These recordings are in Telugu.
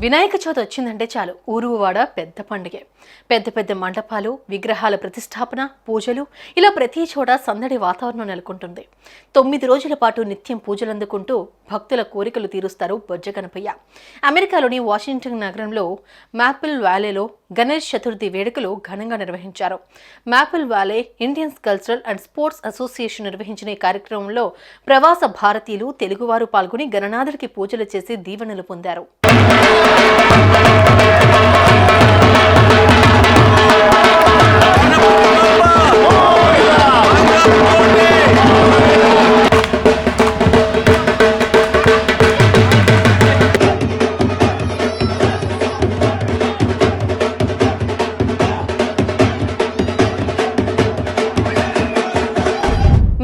వినాయక చవితి వచ్చిందంటే చాలు ఊరువాడ పెద్ద పండుగే. పెద్ద పెద్ద మండపాలు, విగ్రహాల ప్రతిష్టాపన, పూజలు ఇలా ప్రతి చోట సందడి వాతావరణం నెలకొంటుంది. 9 రోజుల పాటు నిత్యం పూజలందుకుంటూ భక్తుల కోరికలు తీరుస్తారు బొజ్జ గణపయ్య. అమెరికాలోని వాషింగ్టన్ నగరంలో మాపిల్ వ్యాలీలో గణేష్ చతుర్థి వేడుకలు ఘనంగా నిర్వహించారు. Maple Valley Indians cultural and sports association నిర్వహించిన ఈ కార్యక్రమంలో ప్రవాస భారతీయులు, తెలుగువారు పాల్గొని గణనాథుడికి పూజలు చేసి దీవెనలు పొందారు.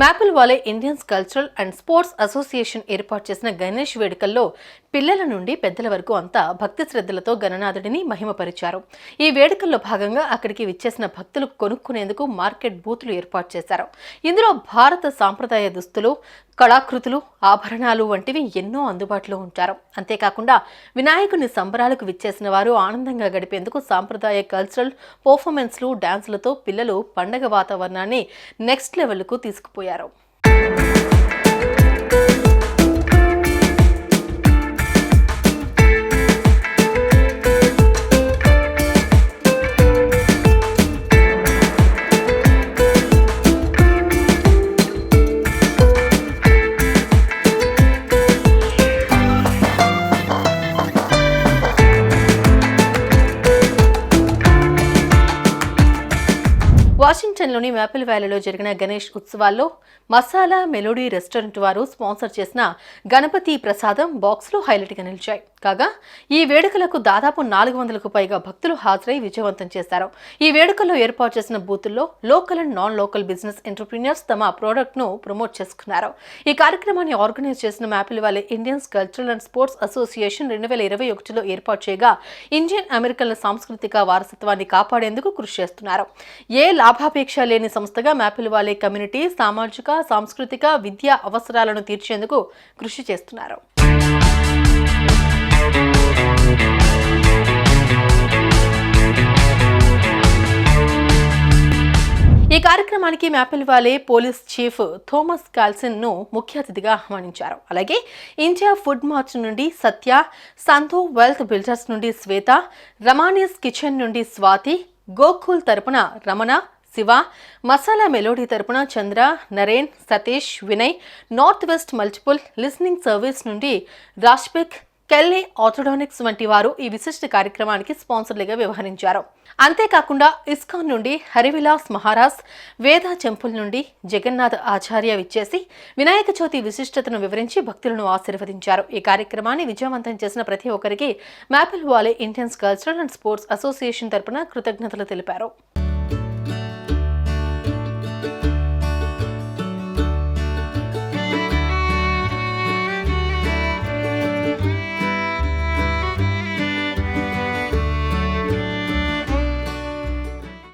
Maple Valley Indians cultural and sports association ఏర్పాటు చేసిన గణేష్ వేడుకల్లో పిల్లల నుండి పెద్దల వరకు అంతా భక్తి శ్రద్ధలతో గణనాథుడిని మహిమపరిచారు. ఈ వేడుకల్లో భాగంగా అక్కడికి విచ్చేసిన భక్తులు కొనుక్కునేందుకు మార్కెట్ బూతులు ఏర్పాటు చేశారు. ఇందులో భారత సాంప్రదాయ దుస్తులు, కళాకృతులు, ఆభరణాలు వంటివి ఎన్నో అందుబాటులో ఉంటారు. అంతేకాకుండా వినాయకుని సంబరాలకు విచ్చేసిన వారు ఆనందంగా గడిపేందుకు సాంప్రదాయ కల్చరల్ పర్ఫార్మెన్స్లు, డాన్సులతో పిల్లలు పండగ వాతావరణాన్ని నెక్స్ట్ లెవెల్కు తీసుకుపోయారు. వాషింగ్టన్లోని మాపిల్ వ్యాలీలో జరిగిన గణేష్ ఉత్సవాల్లో మసాలా మెలోడీ రెస్టారెంట్ వారు స్పాన్సర్ చేసిన గణపతి ప్రసాదం బాక్స్లు హైలైట్గా నిలిచాయి. కాగా ఈ వేడుకలకు దాదాపు 400కు పైగా భక్తులు హాజరై విజయవంతం చేశారు. ఈ వేడుకల్లో ఏర్పాటు చేసిన బూతుల్లో local and non local business entrepreneurs తమ ప్రోడక్ట్ను ప్రమోట్ చేసుకున్నారు. ఈ కార్యక్రమాన్ని ఆర్గనైజ్ చేసిన Maple Valley Indians cultural and sports association 2021లో ఏర్పాటు చేయగా ఇండియన్ అమెరికన్ల సాంస్కృతిక వారసత్వాన్ని కాపాడేందుకు కృషి చేస్తున్నారు. ఏ లాభాపేక్ష లేని సంస్థగా మాపిల్ వ్యాలీ కమ్యూనిటీ సామాజిక, సాంస్కృతిక, విద్యా అవసరాలను తీర్చేందుకు కృషి చేస్తున్నారు. ఈ కార్యక్రమానికి Maple Valley police chief Thomas Calsin ను ముఖ్య అతిథిగా ఆహ్వానించారు. అలాగే ఇండియా ఫుడ్ మార్చ్ నుండి సత్య, సంధు వెల్త్ బిల్డర్స్ నుండి శ్వేత, రమానియస్ కిచెన్ నుండి స్వాతి, గోకుల్ తరపున రమణ, శివ, మసాలా మెలోడీ తరపున Chandra, Naren, Satish, Vinay, north west multiple listening service నుండి రాష్బెక్, కెల్లీ ఆర్థోడానిక్స్ వంటి వారు ఈ విశిష్ట కార్యక్రమానికి స్పాన్సర్లుగా వ్యవహరించారు. అంతేకాకుండా ఇస్కాన్ నుండి హరివిలాస్ మహారాజ్, వేద టెంపుల్ నుండి జగన్నాథ్ ఆచార్య విచ్చేసి వినాయక చవితి విశిష్టతను వివరించి భక్తులను ఆశీర్వదించారు. ఈ కార్యక్రమాన్ని విజయవంతం చేసిన ప్రతి ఒక్కరికి maple Valley Indians cultural and sports association తరపున కృతజ్ఞతలు తెలిపారు.